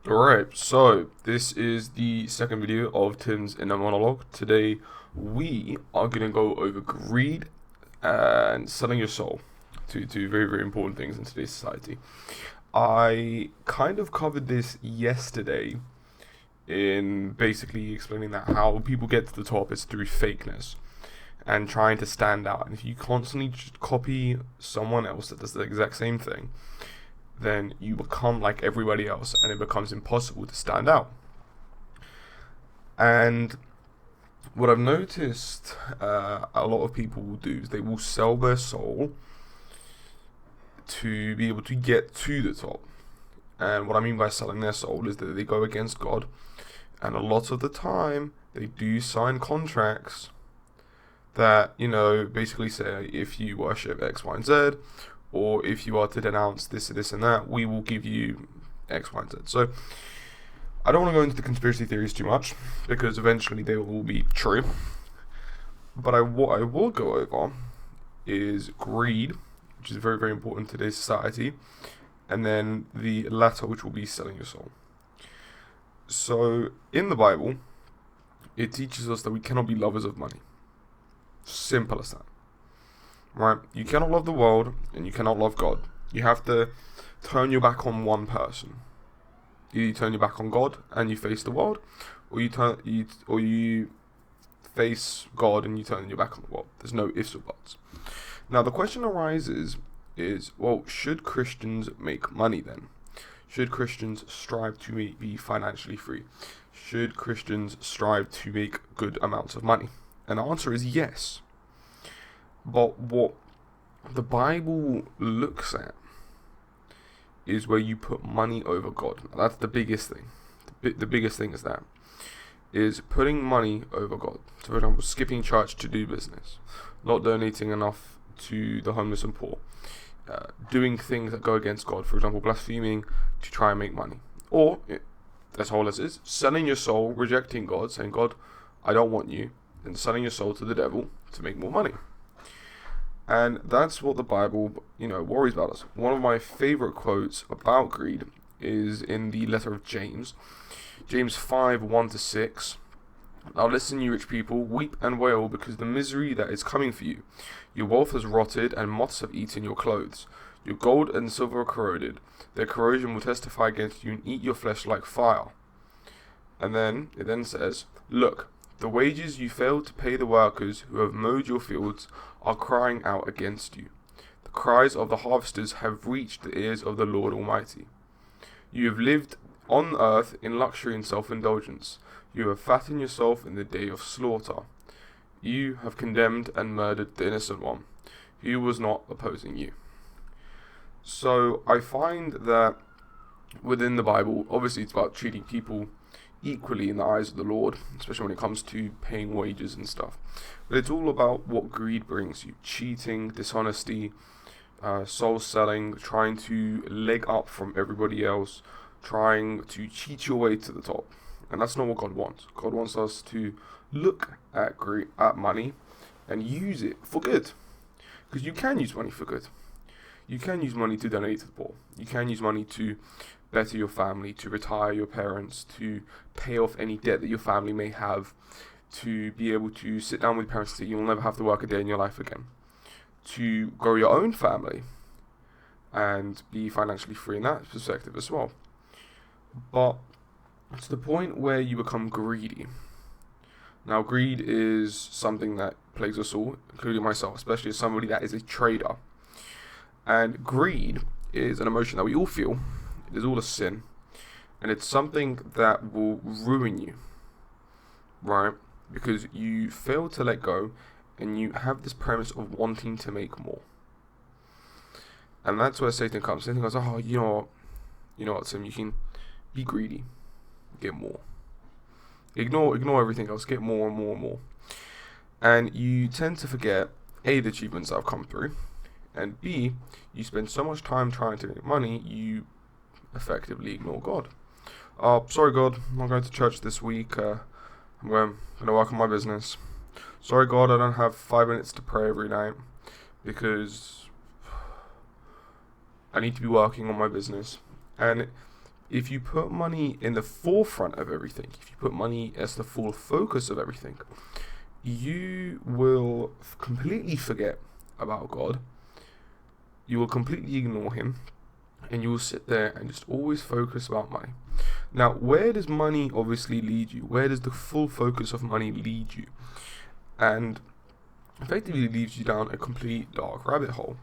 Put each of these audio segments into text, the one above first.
Alright, so this is the second video of Tim's inner monologue. Today we are going to go over greed and selling your soul. Two very, very important things in today's society. I kind of covered this yesterday in basically explaining that how people get to the top is through fakeness and trying to stand out. And if you constantly just copy someone else that does the exact same thing, then you become like everybody else and it becomes impossible to stand out. And what I've noticed a lot of people will do is they will sell their soul to be able to get to the top. And what I mean by selling their soul is that they go against God, and a lot of the time they do sign contracts that, basically say if you worship X, Y, and Z, or if you are to denounce this, and that, we will give you X, Y, and Z. So I don't want to go into the conspiracy theories too much because eventually they will be true. But what I will go over is greed, which is very, very important in today's society, and then the latter, which will be selling your soul. So in the Bible, it teaches us that we cannot be lovers of money. Simple as that. Right? You cannot love the world and you cannot love God. You have to turn your back on one person. Either you turn your back on God and you face the world, or you face God and you turn your back on the world. There's no ifs or buts. Now the question arises is, well, should Christians make money then? Should Christians strive to be financially free? Should Christians strive to make good amounts of money? And the answer is yes. But what the Bible looks at is where you put money over God. That's the biggest thing. The biggest thing is putting money over God. So, for example, skipping church to do business, not donating enough to the homeless and poor, doing things that go against God. For example, blaspheming to try and make money, or as whole as is, selling your soul, rejecting God, saying, God, I don't want you, and selling your soul to the devil to make more money. And that's what the Bible, worries about us. One of my favorite quotes about greed is in the letter of James. James 5:1-6. Now listen, you rich people, weep and wail because the misery that is coming for you. Your wealth has rotted and moths have eaten your clothes. Your gold and silver are corroded. Their corrosion will testify against you and eat your flesh like fire. And then it then says, look, the wages you failed to pay the workers who have mowed your fields are crying out against you. The cries of the harvesters have reached the ears of the Lord Almighty. You have lived on earth in luxury and self-indulgence. You have fattened yourself in the day of slaughter. You have condemned and murdered the innocent one, who was not opposing you. So I find that within the Bible, obviously it's about treating people equally in the eyes of the Lord, especially when it comes to paying wages and stuff. But it's all about what greed brings you: cheating, dishonesty, soul selling, trying to leg up from everybody else, trying to cheat your way to the top. And that's not what God wants. God wants us to look at money and use it for good. Because you can use money for good. You can use money to donate to the poor. You can use money to better your family, to retire your parents, to pay off any debt that your family may have, to be able to sit down with your parents and say you'll never have to work a day in your life again, to grow your own family and be financially free in that perspective as well. But it's the point where you become greedy. Now, greed is something that plagues us all, including myself, especially as somebody that is a trader. And greed is an emotion that we all feel. It is all a sin. And it's something that will ruin you, right? Because you fail to let go and you have this premise of wanting to make more. And that's where Satan comes. Satan goes, oh, you know what, Tim, you can be greedy, get more. Ignore everything else, get more and more and more. And you tend to forget, A, the achievements that have come through, and B, you spend so much time trying to make money, you effectively ignore God. Sorry God, I'm not going to church this week, I'm going to work on my business. Sorry God, I don't have 5 minutes to pray every night, because I need to be working on my business. And if you put money in the forefront of everything, if you put money as the full focus of everything, you will completely forget about God. You will completely ignore Him, and you will sit there and just always focus about money. Now, where does money obviously lead you? Where does the full focus of money lead you? And effectively leads you down a complete dark rabbit hole.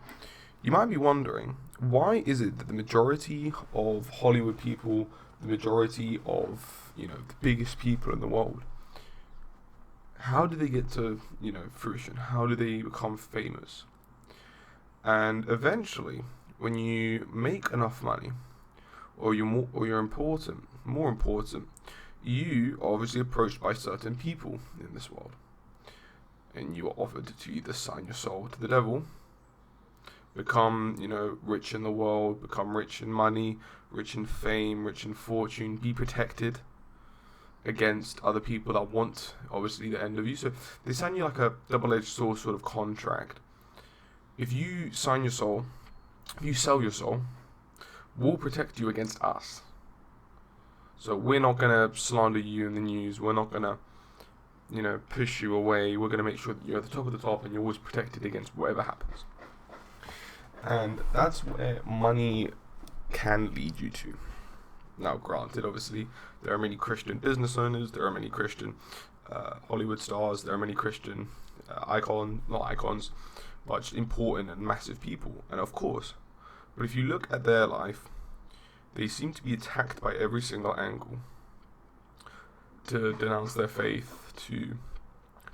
You might be wondering, why is it that the majority of Hollywood people, the majority of, the biggest people in the world, how do they get to, fruition? How do they become famous? And eventually, when you make enough money, or you're more important, you are obviously approached by certain people in this world. And you are offered to either sign your soul to the devil, become, rich in the world, become rich in money, rich in fame, rich in fortune, be protected against other people that want, obviously, the end of you. So they sign you like a double-edged sword sort of contract. If you sign your soul, if you sell your soul, we'll protect you against us. So we're not going to slander you in the news. We're not going to push you away. We're going to make sure that you're at the top of the top and you're always protected against whatever happens. And that's where money can lead you to. Now, granted, obviously, there are many Christian business owners, there are many Christian Hollywood stars, there are many Christian not icons, but just important and massive people. And of course, but if you look at their life, they seem to be attacked by every single angle to denounce their faith, to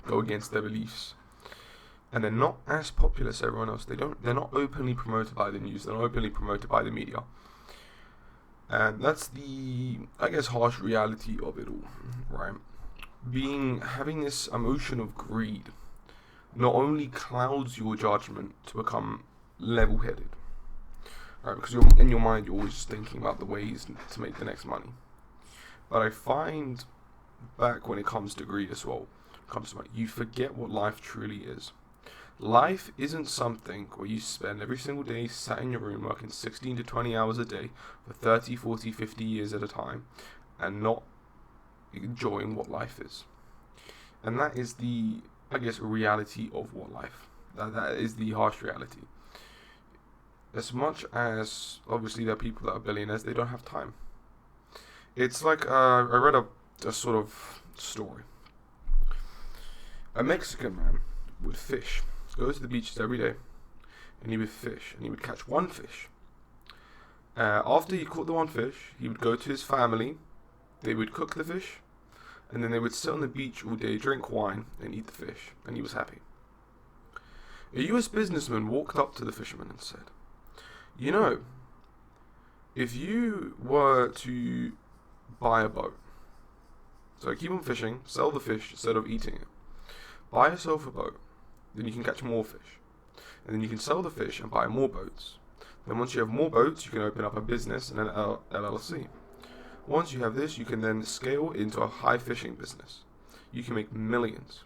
go against their beliefs, and they're not as popular as everyone else. They're not openly promoted by the news. They're not openly promoted by the media, and that's the, I guess, harsh reality of it all, right? Having this emotion of greed not only clouds your judgment to become level-headed, right? Because in your mind, you're always just thinking about the ways to make the next money. But I find back when it comes to greed as well, you forget what life truly is. Life isn't something where you spend every single day sat in your room working 16 to 20 hours a day for 30, 40, 50 years at a time and not enjoying what life is. And that is the, I guess, reality of what life. That is the harsh reality. As much as, obviously, there are people that are billionaires, they don't have time. It's like, I read a sort of story. A Mexican man would fish, go to the beaches every day, and he would fish, and he would catch one fish. After he caught the one fish, he would go to his family, they would cook the fish, and then they would sit on the beach all day, drink wine, and eat the fish, and he was happy. A US businessman walked up to the fisherman and said, if you were to buy a boat, so keep on fishing, sell the fish instead of eating it, buy yourself a boat, then you can catch more fish, and then you can sell the fish and buy more boats. Then once you have more boats, you can open up a business and an LLC. Once you have this, you can then scale into a high fishing business. You can make millions.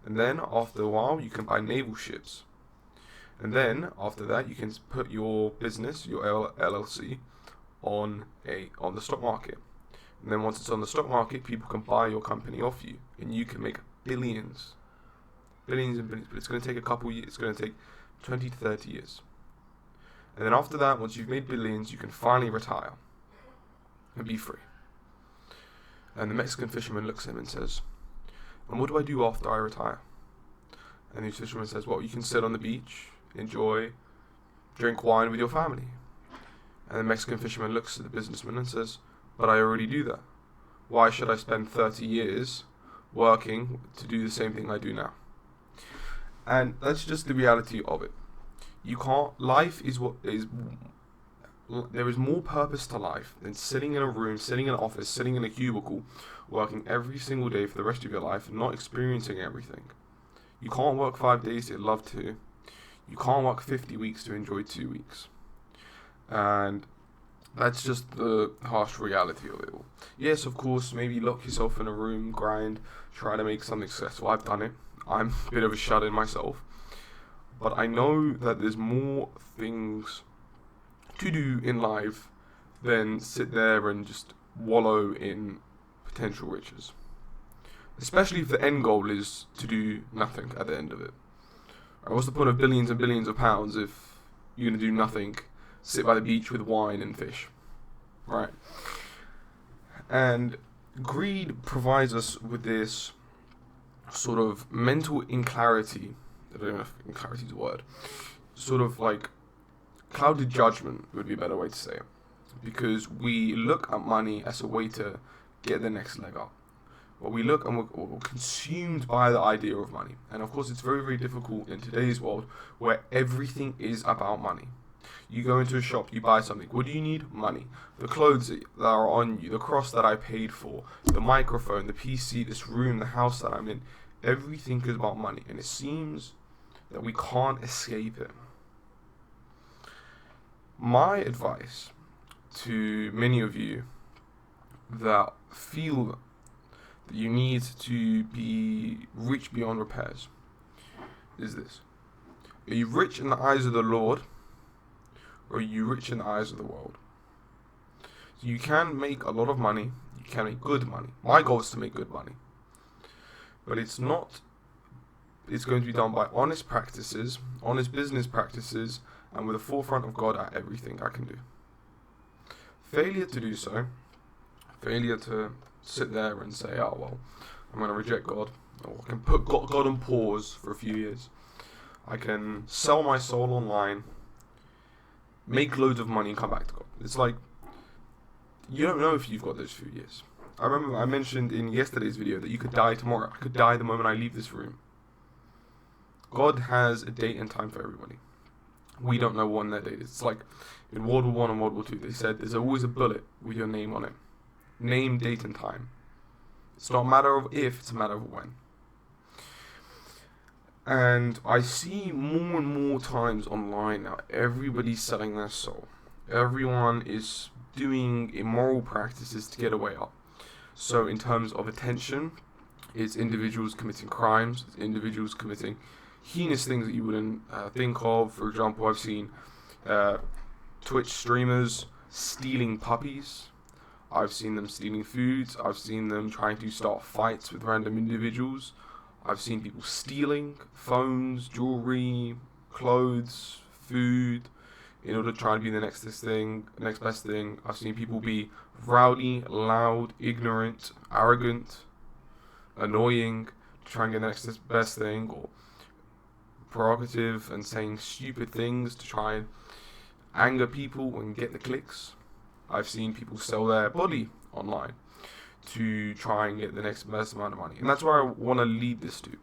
And then after a while, you can buy naval ships. And then after that, you can put your business, your LLC, on the stock market. And then once it's on the stock market, people can buy your company off you, and you can make billions and billions. But it's going to take a couple years. It's going to take 20 to 30 years. And then after that, once you've made billions, you can finally retire and be free. And the Mexican fisherman looks at him and says, and what do I do after I retire? And the fisherman says, well, you can sit on the beach, enjoy, drink wine with your family. And the Mexican fisherman looks at the businessman and says, but I already do that. Why should I spend 30 years working to do the same thing I do now? And that's just the reality of it. Life is there is more purpose to life than sitting in a room, sitting in an office, sitting in a cubicle, working every single day for the rest of your life and not experiencing everything. You can't work 5 days to love 2. You can't work 50 weeks to enjoy 2 weeks. And that's just the harsh reality of it all. Yes, of course, maybe lock yourself in a room, grind, try to make something successful. I've done it. I'm a bit of a shut-in myself. But I know that there's more things to do in life than sit there and just wallow in potential riches. Especially if the end goal is to do nothing at the end of it. Right, what's the point of billions and billions of pounds if you're going to do nothing, sit by the beach with wine and fish? Right? And greed provides us with this sort of mental inclarity. I don't know if inclarity is a word. Sort of like clouded judgment would be a better way to say it. Because we look at money as a way to get the next leg up. Well, we look and we're consumed by the idea of money. And of course, it's very, very difficult in today's world where everything is about money. You go into a shop, you buy something. What do you need? Money. The clothes that are on you, the cross that I paid for, the microphone, the PC, this room, the house that I'm in. Everything is about money. And it seems that we can't escape it. My advice to many of you that feel that you need to be rich beyond repairs is this. Are you rich in the eyes of the Lord, or are you rich in the eyes of the world? So you can make a lot of money, you can make good money. My goal is to make good money. But it's going to be done by honest practices, honest business practices, and with the forefront of God at everything I can do. Failure to do so, failure to sit there and say, oh, well, I'm going to reject God, or I can put God on pause for a few years. I can sell my soul online, make loads of money, and come back to God. It's like, you don't know if you've got those few years. I remember I mentioned in yesterday's video that you could die tomorrow. I could die the moment I leave this room. God has a date and time for everybody. We don't know when that date is. It's like in World War I and World War II, they said there's always a bullet with your name on it. Name, date, and time. It's not a matter of if, it's a matter of when. And I see more and more times online now, everybody's selling their soul. Everyone is doing immoral practices to get a way up. So in terms of attention, it's individuals committing crimes, it's individuals committing heinous things that you wouldn't think of. For example, I've seen Twitch streamers stealing puppies. I've seen them stealing foods. I've seen them trying to start fights with random individuals. I've seen people stealing phones, jewelry, clothes, food, in order to try and be the next best thing. I've seen people be rowdy, loud, ignorant, arrogant, annoying, to try and get the next best thing, or prerogative and saying stupid things to try and anger people and get the clicks. I've seen people sell their body online to try and get the next best amount of money. And that's where I want to lead this to.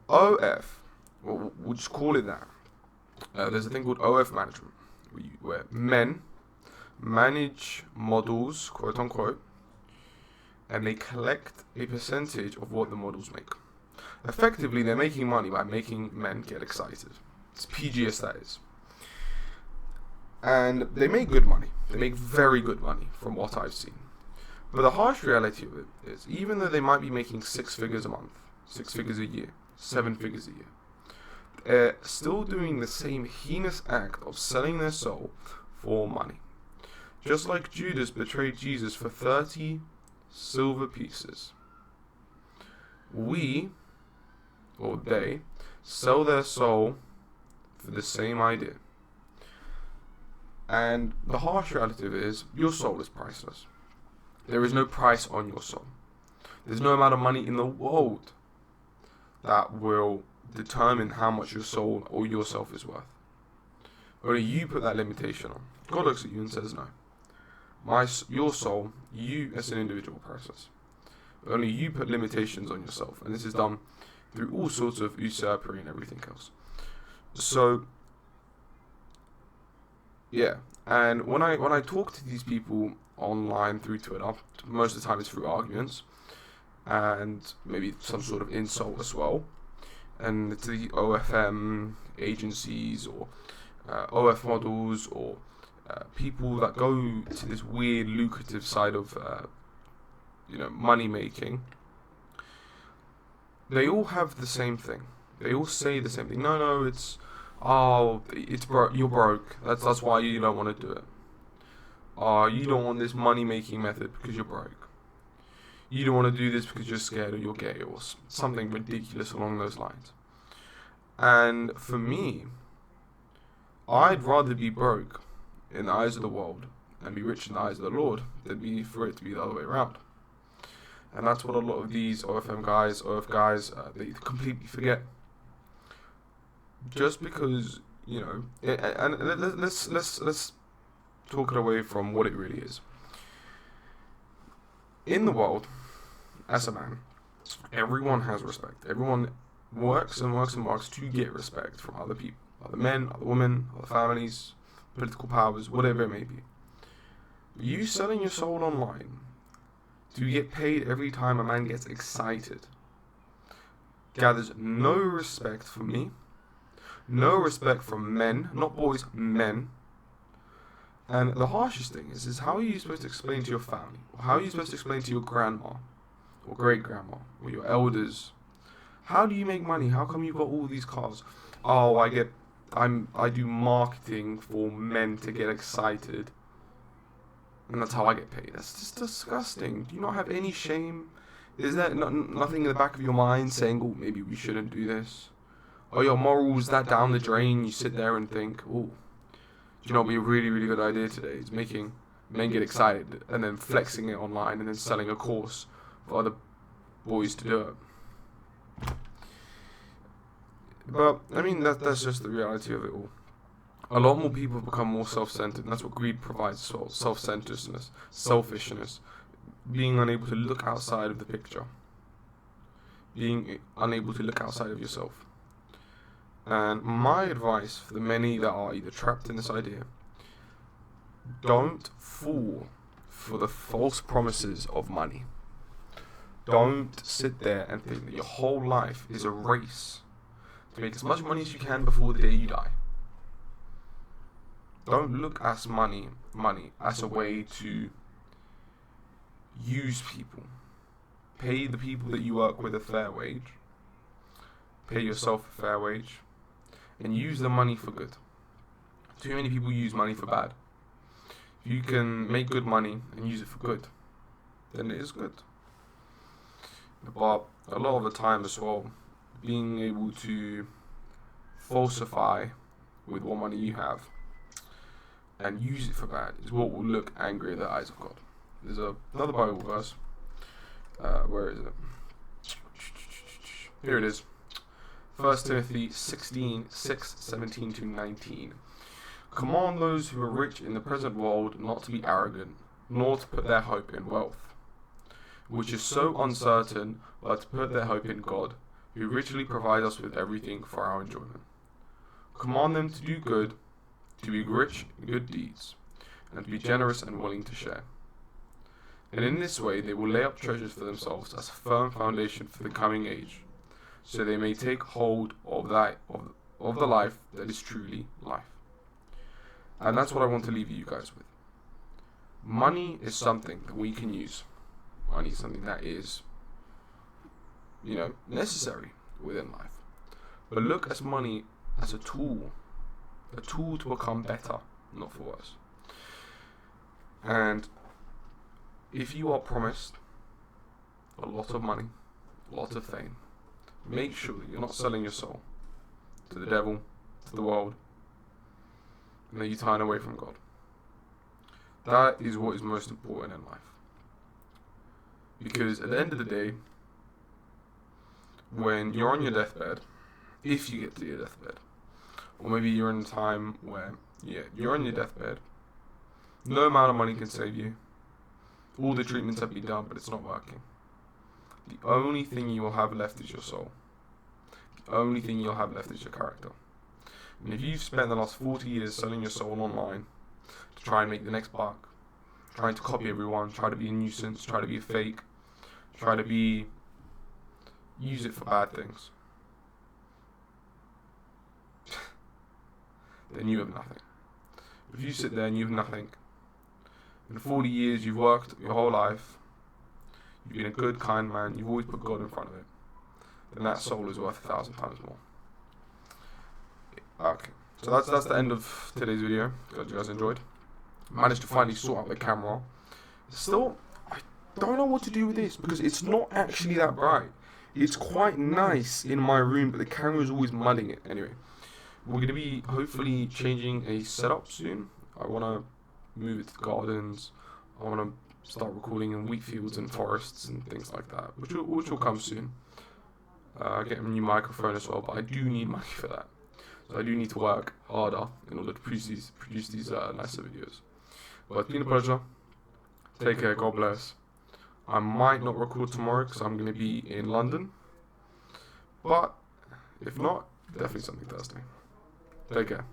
OF, well, we'll just call it that. There's a thing called OF management, where men manage models, quote unquote, and they collect a percentage of what the models make. Effectively, they're making money by making men get excited. It's PG as that is. And they make good money. They make very good money from what I've seen. But the harsh reality of it is, even though they might be making 6 figures a month, 6 figures a year, 7 figures a year, they're still doing the same heinous act of selling their soul for money. Just like Judas betrayed Jesus for 30 silver pieces. We, or they, sell their soul for the same idea. And the harsh reality of it is, your soul is priceless. There is no price on your soul. There's no amount of money in the world that will determine how much your soul or yourself is worth. Only you put that limitation on. God looks at you and says, no. Your soul, you as an individual process. Only you put limitations on yourself. And this is done through all sorts of usurpery and everything else. So, yeah. And when I talk to these people online through Twitter, most of the time it's through arguments and maybe some sort of insult as well. And to the OFM agencies or OF models or people that go to this weird lucrative side of money making, they all have the same thing. They all say the same thing. No, it's broke. You're broke. That's why you don't want to do it. You don't want this money-making method because you're broke. You don't want to do this because you're scared or you're gay or something ridiculous along those lines. And for me, I'd rather be broke in the eyes of the world and be rich in the eyes of the Lord than for it to be the other way around. And that's what a lot of these OFM guys, they completely forget. Just because, and let's talk it away from what it really is. In the world, as a man, everyone has respect. Everyone works and works and works to get respect from other people, other men, other women, other families, political powers, whatever it may be. You selling your soul online to get paid every time a man gets excited gathers no respect from me, no respect from men, not boys, men. And the harshest thing is how are you supposed to explain to your family? Or how are you supposed to explain to your grandma or great grandma or your elders? How do you make money? How come you've got all these cars? Oh, I do marketing for men to get excited, and that's how I get paid. That's just disgusting. Do you not have any shame? Is there nothing in the back of your mind saying, oh, maybe we shouldn't do this? Are your morals that down the drain? You sit there and think, oh, do you know what would be a really, really good idea today? Is making men get excited and then flexing it online and then selling a course for other boys to do it. But, I mean, that's just the reality of it all. A lot more people have become more self-centered, and that's what greed provides as well. Self-centeredness, selfishness, being unable to look outside of the picture, being unable to look outside of yourself. And my advice for the many that are either trapped in this idea, don't fall for the false promises of money. Don't sit there and think that your whole life is a race to make as much money as you can before the day you die. Don't look at money as a way to use people. Pay the people that you work with a fair wage. Pay yourself a fair wage. And use the money for good. Too many people use money for bad. If you can make good money and use it for good, then it is good. But a lot of the time as well, being able to falsify with what money you have and use it for bad is what will look angry in the eyes of God. There's another Bible verse. Where is it? Here it is. 1 Timothy 16:6-17-19. Command those who are rich in the present world not to be arrogant, nor to put their hope in wealth, which is so uncertain, but to put their hope in God, who richly provides us with everything for our enjoyment. Command them to do good, to be rich in good deeds, and to be generous and willing to share. And in this way they will lay up treasures for themselves as a firm foundation for the coming age, so they may take hold of the life that is truly life. And that's what I want to leave you guys with. Money is something that we can use. Money is something that is, necessary within life. But look at money as a tool to become better, not for worse. And if you are promised a lot of money, a lot of fame, make sure that you're not selling your soul to the devil, to the world, and that you turn away from God. That is what is most important in life. Because at the end of the day, when you're on your deathbed, if you get to your deathbed, or maybe you're in a time where, you're on your deathbed, no amount of money can save you. All the treatments have been done, but it's not working. The only thing you will have left is your soul. The only thing you'll have left is your character. And if you've spent the last 40 years selling your soul online to try and make the next buck, trying to copy everyone, try to be a nuisance, try to be a fake, use it for bad things, then you have nothing. If you sit there and you have nothing, in 40 years you've worked your whole life, you've been a good, kind man, you've always put God in front of it, then that soul is worth 1,000 times more. Okay, so that's the end of today's video. Glad you guys enjoyed. managed to finally sort out the camera. Still, I don't know what to do with this because it's not actually that bright. It's quite nice in my room, but the camera is always mudding it. Anyway, we're going to be hopefully changing a setup soon. I want to move it to the gardens. I want to start recording in wheat fields and forests and things like that, which will come soon. Get a new microphone as well, but I do need money for that. So I do need to work harder in order to produce these nicer videos. But it's been a pleasure. Take care. God bless. I might not record tomorrow because I'm going to be in London. But if not, definitely something Thursday. Take care.